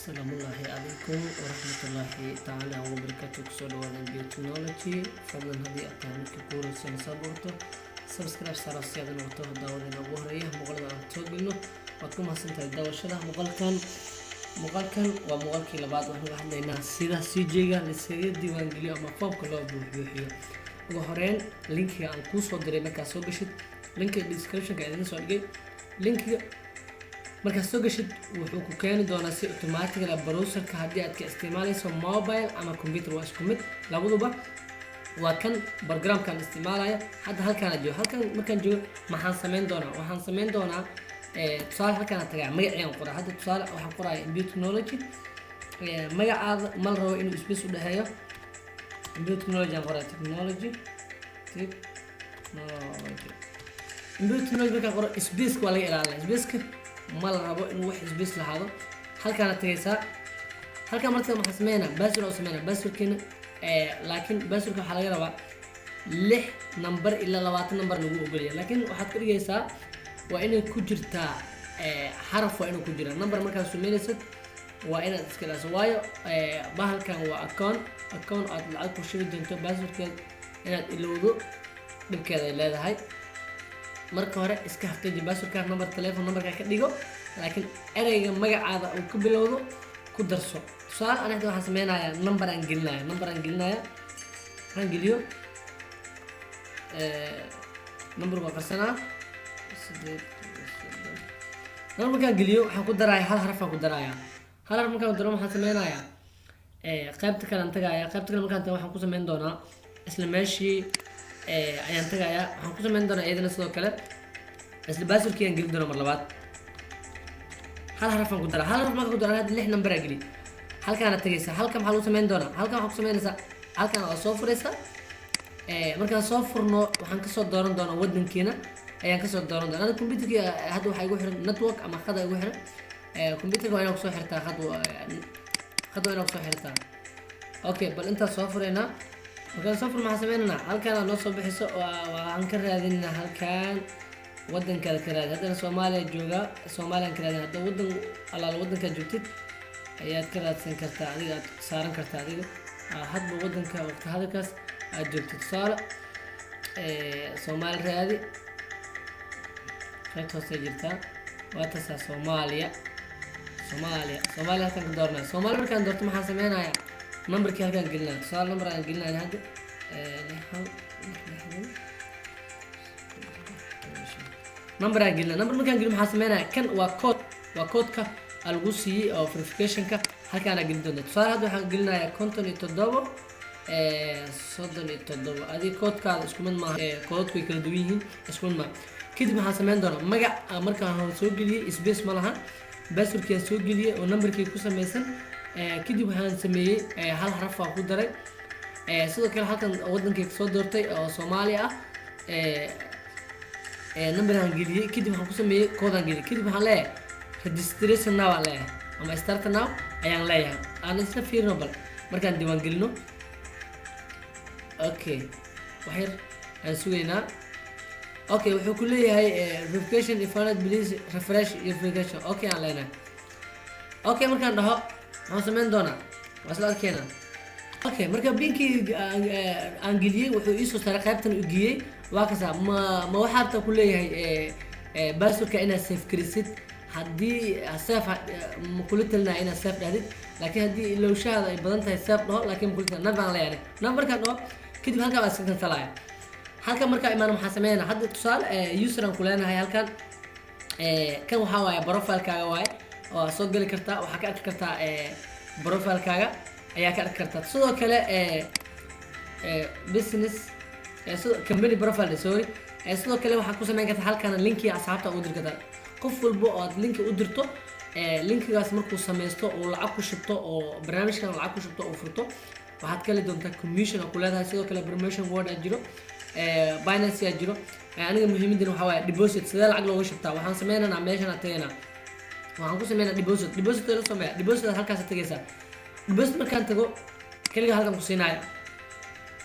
السلام الله عليكم ورحمة الله تعالى وبركاته. كسر وانا بيوتكنولوجي فضلا هذه التعليق كورة سنة سابورتو سبسكرايب صار السيادة نقطة داولنا وهرية مغلق عن توقلنا وكم هسنت الدول شده مغلقا ومغلقي لبعض وحنا حدينا سيدا سيجيغا لسيد ديوان جليو أما فوق كله بوحيو وهرين لينك عن كوس ودري مكا سو قشد لينك الديسكريبشن قاعدين سو ألقي لينك marka soo gashid wuxuu ku keeni doonaa si automatic ah browserka hadii aad ka isticmaalayso mobile ama computer waa isku mid labaduba waa kan programkan isticmaalaya hadda halkaan joogo halkan markaan joogo waxaan sameyn doonaa tusaale halkaan tagaa magacayaan qoraa hadda tusaale waxaan qorayaa biotechnology magacaada mal rabo inuu space u dhaxeeyo biotechnology aan qoraa technology markaan qoro space waa laga ilaalinayaa space ما رابو إنه واحد بس لهذا هل كانت تيسا هل كان مرتين محسمينا باسور أو سمينا باسور كنا لكن باسور كحلاقة ربع لح نمبر إلا لوات نمبر نقول قليل لكن واحد كل جيسا وإنه كجرتا حرف وإنه كجرا نمبر ما كان سمينا ست وإنه تذكر سوايا بهال كان هو أكون أطلع لكم شيء دنتو باسور كان إنه اللودو بكذا إلا هذا هاي marka hore iska xaqiiji baasurka number telephone numberka ka dhigo laakiin ereyga magacaada uu ku bilowdo ku darso tusaale anaga waxaan sameynayaa number aan gelinayaa waxaan geliyo number waa qarsanaa numberkaan geliyo waxaan ku darayaa hal harf aan ku darayaa hal harf markaan daro waxaan sameynayaa qaybta kale aan tagayaa qaybta kale markaan tago waxaan ku sameyn doonaa isla meeshii ayaan tagayaa waxaan ku sameyn doonaa iyadana sidoo kale isla baasurkii aan gelin doonaa mar labaad hal harf aan ku daraa hal harf markaan ku daraa hadda 6 number aan geli halkaan aad tagaysaa halkaan maxaa lagu sameyn doonaa halkaan waxaad ku sameynaysaa halkaan aad soo furaysaa markaan soo furno waxaan kasoo dooran doonaa wadankiina ayaan kasoo dooran doonaa aniga computerkii hadda waxaa igu xiran network ama khad igu xiran computerka waa inaad kusoo xirtaa khad waa inaad kusoo xirtaa okay bal intaas soo fureynaa markaan soo fur maxaa sameynanaa halkaan noo soo bixiso waxaan ka raadinaa halkaan wadan kale ka raadi haddana Soomaaliya jooga Soomaaliyan ka raadi hadda wadan alaal wadanka joogtid ayaad ka raadsan kartaa adiga aad saaran kartaa adiga hadba wadanka waqti hadalkaas aad joogtid tusaale Soomaali raadi qaybta hoose jirta waa taasa Soomaaliya halkaan doornaa Soomaaliya markaan doorto maxaa sameynayaa numberkii halkaan gelinaa tusaale number aan gelinaa hadda number aan gelinaa number markaan gelin maxaa sameynayaa kan waa code-ka lagu siiyay oo verification-ka halkaan aan gelin doonaa tusaale hadda waxaan gelinayaa 57 adii code-kaada isku mid maaha code-ku way kala duwan yihiin isku mid maaha kadib waxaan sameyn doonaa magac markaan soo geliyay space ma laha password-kii aan soo geliyay oo numberkii ku sameysan kadib waxaan sameeyay hal harf aan ku daray sidoo kale halkan wadankayga soo doortay oo Soomaaliya ah number aan geliyay kadib waxaan ku sameeyay code aan geliyay kadib waxaan leeyahay registration now aan leeyahay ama start now ayaan leeyahay aan isla fiirino bal markaan diiwaan gelino okay waxyar aan sugaynaa okay wuxuu ku leeyahay verification if not please refresh your verification okay aan leenahay okay markaan dhaho waxaan sameyn doonaa wasla arkeena okay marka binkii aan geliyay wuxuu ii soo saaray qaybtan u geeyay waa kaasa ma waxa arta ku leeyahay passwordka inaad save karisid hadii save ma kula talnaa inaad save dhahdid laakiin hadii ilowshaada ay badan tahay save dhaho laakiin ma kula talnaa number aan leeyahay numberkan dhaho kadib halkaan aan iska kansalaya halkaan marka imaan waxaan sameynaa hadda tusaale user aan ku leenahay halkaan kan waxa waaye profile-kaaga waaye oo soo gali kartaa waxa ka arki kartaa profile-kaaga ayaa ka arki kartaa sidoo kale business company profile sorry sidoo kale waxa ku sameyn kartaa halkaan linki asxaabta u dir kartaa qof walba oo aad linki u dirto linkigaas markuu sameysto oo lacag ku shubto oo barnaamijkan lacag ku shubto oo furto waxaad kala doontaa commission ku leedahay sidoo kale promotion word jiro Binance jiro aniga muhiimadina waxa waaye deposit sidee lacag looga shubtaa waxaan sameynaa meeshan aad tagaynaa waxaan ku sameynaa deposit la sameeyaa deposit halkaas tagaysaa deposit markaan tago kaliya halkan ku siinaya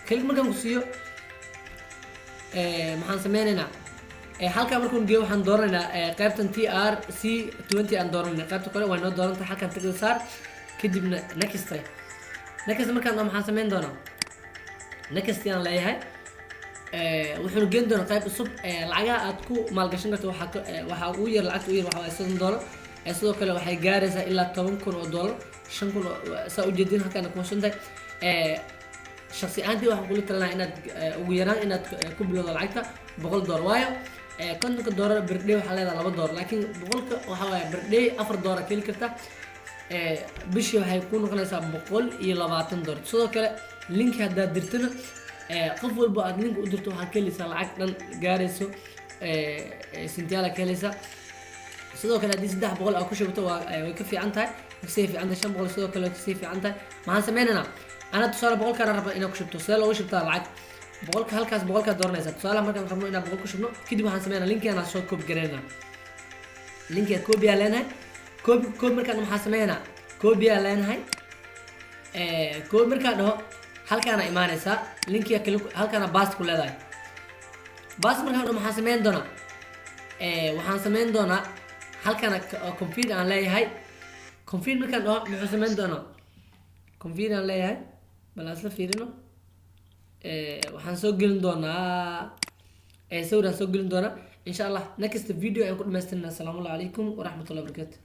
kaliya markaan ku siiyo maxaan sameynaynaa halka markaan geeyo waxaan dooranaynaa qaybtan TRC20 aan dooranay qaybta kale waa noo doorantay halkan tag saar kadibna next markaan dhaho maxaan sameyn doonaa next yaan leeyahay wuxuu geen doonaa qayb cusub lacagaha aad ku maalgashan karto waxaa ugu yar lacagta ugu yar waxaa waaye $7 sidoo kale waxay gaaraysaa ilaa $10,000 5,000 saa ujeedin halkaan kuma suntahay shakhsi ahaantii waxaan kula talinayaa inaad ugu yaraan inaad ku bilowdo lacagta $100 waayo $50 per day waxaa leedahay $2 laakiin boqolka waxaa waaye per day $4 ka heli karta bishii waxay ku noqonaysaa $120 sidoo kale link haddaad dirtana qof walba aad link u dirto waxaad ka helaysaa lacag dhan gaarayso sentiyaal ka helaysaa sidoo kale haddii 300 aad ku shubto way ka fiican tahay kasii fiican tahay 500 sidoo kale kasii fiican tahay maxaan sameynaa ana tusaale 100 ka rabaa inaad ku shubto see loogu shubtaa lacag 100 halkaas 100 ka dooranaysa tusaale markaan rabno inaad 100 ku shubno kadib waxaan sameynaa linkiga soo copy gareynaa linkiga copy aa leenahay copy markaan maxaan sameynaa copy aa leenahay copy markaan dhaho halkaana imaanaysaa linkiga halkaana paste ku leedahay paste markaan dhaho maxaan sameyn doonaa waxaan sameyn doonaa halkaana config aan leeyahay config markaan dhaho muxuu sameyn doonaa config aan leeyahay bal asla fiirino waxaan soo gelin doonaa sawiraan soo gelin doonaa insha Allah next video ayaan ku dhamaystirnaa. Assalaamu calaykum waraxmatullahi wabarakaatuh.